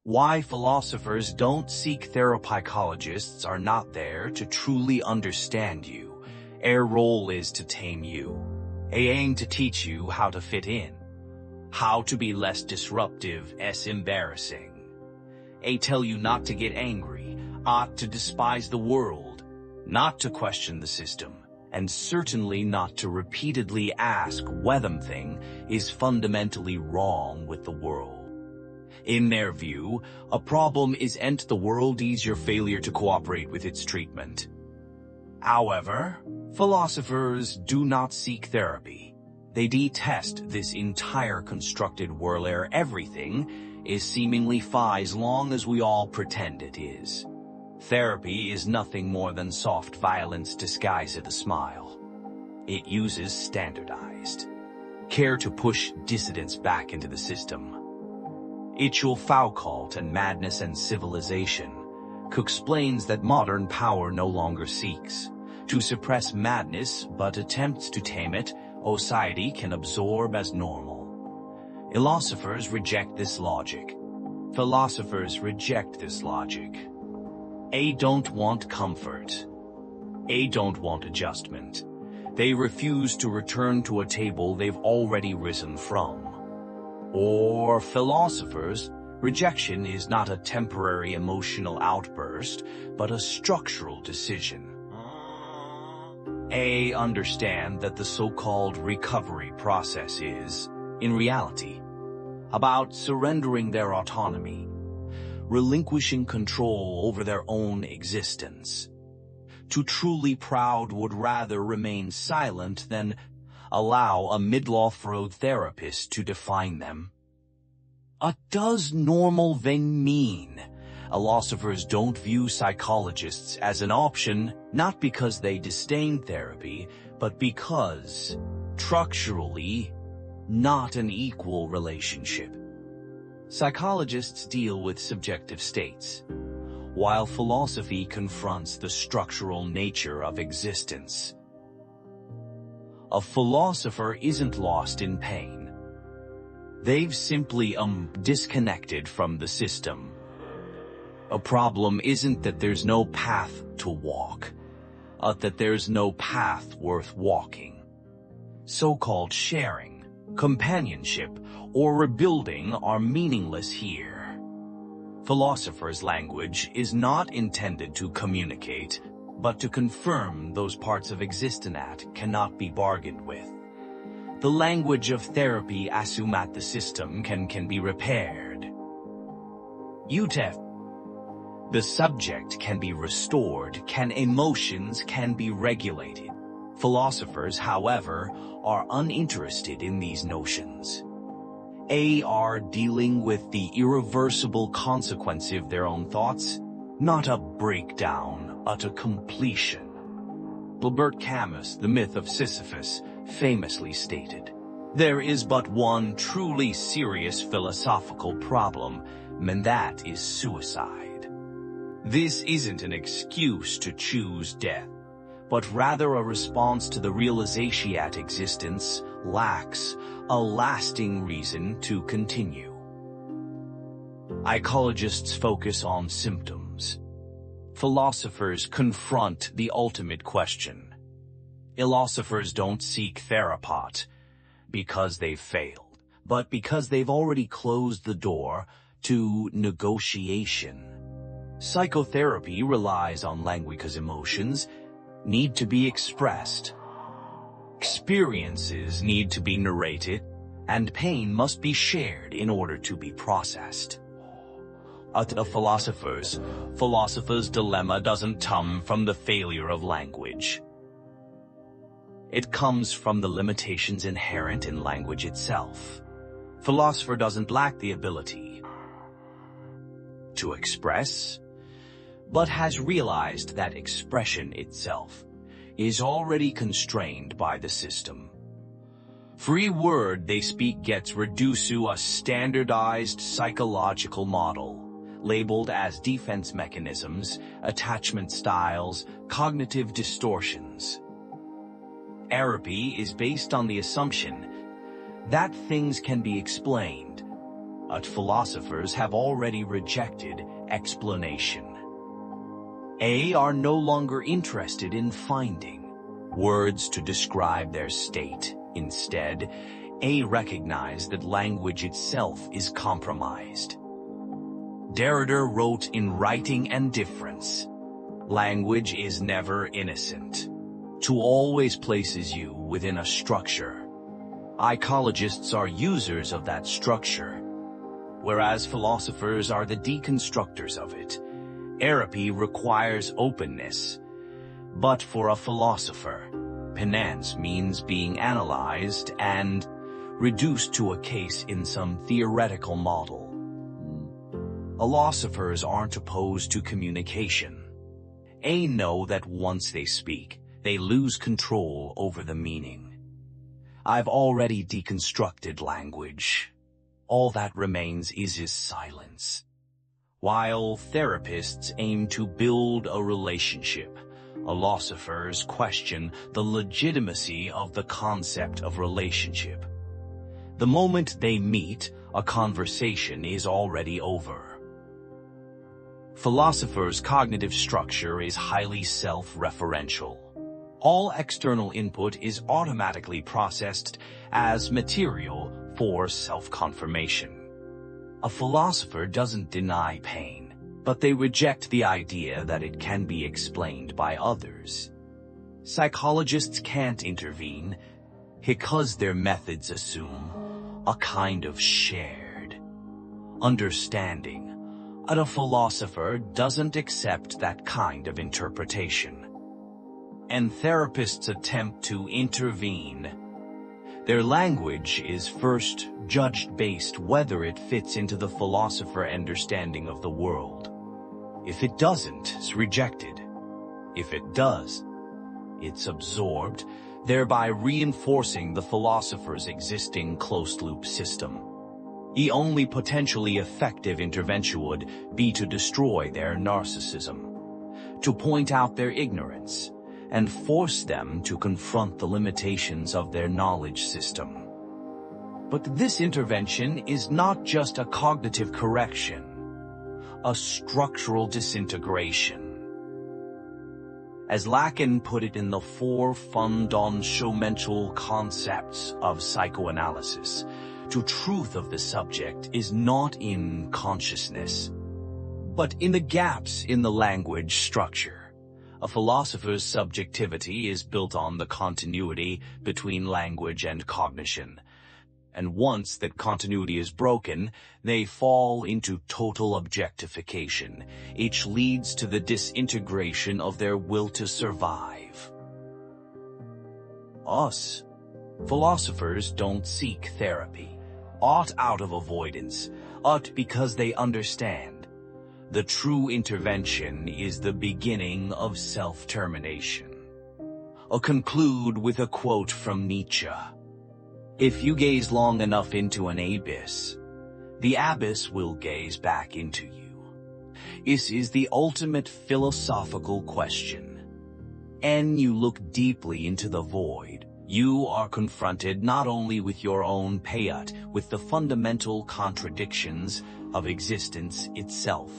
Why philosophers don't seek therapychologists are not there to truly understand you. Their role is to tame you. They aim to teach you how to fit in, how to be less disruptive, less embarrassing. They tell you not to get angry, not to despise the world, not to question the system, and certainly not to repeatedly ask whether something is fundamentally wrong with the world. In their view, a problem isn't the world's your failure to cooperate with its treatment. However, philosophers do not seek therapy. They detest this entire constructed world where everything is seemingly fine as long as we all pretend it is. Therapy is nothing more than soft violence disguised as a smile. It uses standardized care to push dissidents back into the system. It's your Foucault and Madness and Civilization, who explains that modern power no longer seeks to suppress madness but attempts to tame it, society can absorb as normal. Philosophers reject this logic. Philosophers reject this logic. They don't want comfort. They don't want adjustment. They refuse to return to a table they've already risen from. Or philosophers, rejection is not a temporary emotional outburst, but a structural decision. They understand that the so-called recovery process is, in reality, about surrendering their autonomy, relinquishing control over their own existence. To truly proud would rather remain silent than allow a midlife therapist to define them. What does normal then mean? Philosophers don't view psychologists as an option, not because they disdain therapy, but because, structurally, not an equal relationship. Psychologists deal with subjective states, while philosophy confronts the structural nature of existence. A philosopher isn't lost in pain. They've simply disconnected from the system. A problem isn't that there's no path to walk, that there's no path worth walking. So-called sharing, companionship, or rebuilding are meaningless here. Philosophers' language is not intended to communicate, but to confirm those parts of existence that cannot be bargained with. The language of therapy assumes that the system can be repaired. The subject can be restored, emotions can be regulated. Philosophers, however, are uninterested in these notions. They are dealing with the irreversible consequence of their own thoughts, not a breakdown, but a completion. Albert Camus, The Myth of Sisyphus, famously stated, "There is but one truly serious philosophical problem, and that is suicide." This isn't an excuse to choose death, but rather a response to the realization that existence lacks a lasting reason to continue. Psychologists focus on symptoms. Philosophers confront the ultimate question. Philosophers don't seek therapy because they've failed, but because they've already closed the door to negotiation. Psychotherapy relies on language because emotions need to be expressed. Experiences need to be narrated, and pain must be shared in order to be processed. The philosopher's dilemma doesn't come from the failure of language. It comes from the limitations inherent in language itself. Philosopher doesn't lack the ability to express, but has realized that expression itself is already constrained by the system. Free word they speak gets reduced to a standardized psychological model, labeled as defense mechanisms, attachment styles, cognitive distortions. Therapy is based on the assumption that things can be explained, but philosophers have already rejected explanation. Are no longer interested in finding words to describe their state. Instead, recognize that language itself is compromised. Derrida wrote in Writing and Difference, "Language is never innocent. To always places you within a structure. Ecologists are users of that structure, whereas philosophers are the deconstructors of it. Therapy requires openness. But for a philosopher, penance means being analyzed and reduced to a case in some theoretical model. Philosophers aren't opposed to communication. They know that once they speak, they lose control over the meaning. I've already deconstructed language. All that remains is silence. While therapists aim to build a relationship, philosophers question the legitimacy of the concept of relationship. The moment they meet, a conversation is already over. Philosophers' cognitive structure is highly self-referential. All external input is automatically processed as material for self-confirmation. A philosopher doesn't deny pain, but they reject the idea that it can be explained by others. Psychologists can't intervene because their methods assume a kind of shared understanding. And a philosopher doesn't accept that kind of interpretation. And therapists attempt to intervene. Their language is first judged based whether it fits into the philosopher understanding of the world. If it doesn't, it's rejected. If it does, it's absorbed, thereby reinforcing the philosopher's existing closed-loop system. The only potentially effective intervention would be to destroy their narcissism, to point out their ignorance, and force them to confront the limitations of their knowledge system. But this intervention is not just a cognitive correction, a structural disintegration. As Lacan put it in the 4 fundamental concepts of psychoanalysis, the truth of the subject is not in consciousness, but in the gaps in the language structure. A philosopher's subjectivity is built on the continuity between language and cognition, and once that continuity is broken, they fall into total objectification, which leads to the disintegration of their will to survive. Philosophers don't seek therapy, out of avoidance, because they understand. The true intervention is the beginning of self-termination. I'll conclude with a quote from Nietzsche. If you gaze long enough into an abyss, the abyss will gaze back into you. This is the ultimate philosophical question. And you look deeply into the void, you are confronted not only with your own payout, with the fundamental contradictions of existence itself.